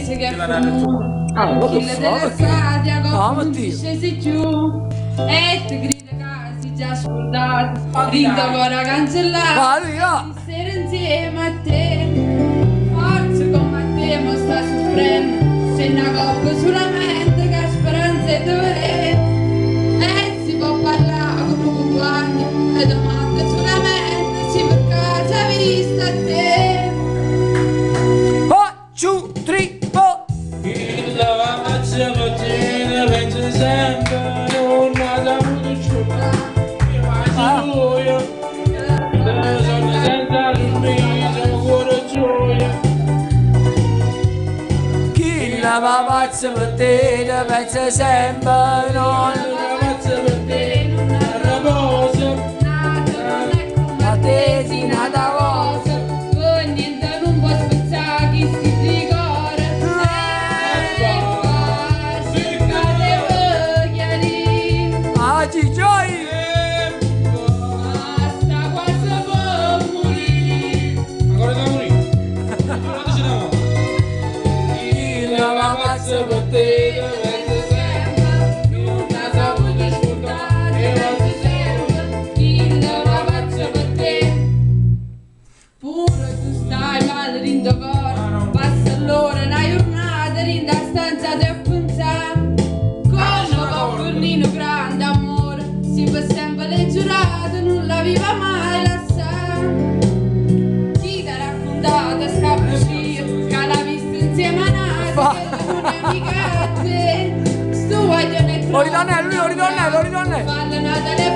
paese che è fumo, chi le della sadia non ti scesi giù e ti grida che si già scordato, rido ancora cancellato, stare insieme a te, forza come a te ma sta soffrendo, c'è una coppa sulla mente che speranza è dovere, e si può parlare come compagni, le domande sulla mente, sì per casa vista a te. 1, 2, 3, 4. La ammazza mattina, penso sempre, non ha saputo sciupare, io faccio gioia, sono senza dormire, sono cuore gioia. Chi la pazza per te, pensa sempre, non La ammazza per te, non ha riposo, a te si nata cosa. Con niente non può spezzare chi si ricorda, se cade vogliali, Gioi! basta quasi può morire. ancora da morire, ancora dice no. La ammazza per te, penso sempre, non ha saputo sfruttare, io faccio sempre. Chi la faccia per te, pure tu stai male rindo coro, passa l'ora una giornata rinda stanza te pensare, come con fornino grande amore, si fa sempre le giurate, non la viva mai lasciare. Chi ti ha raccontato sta bugia, che l'ha vista insieme a Nadia, che non è amica a te, sto voglio ne Ritornello, Falla Natale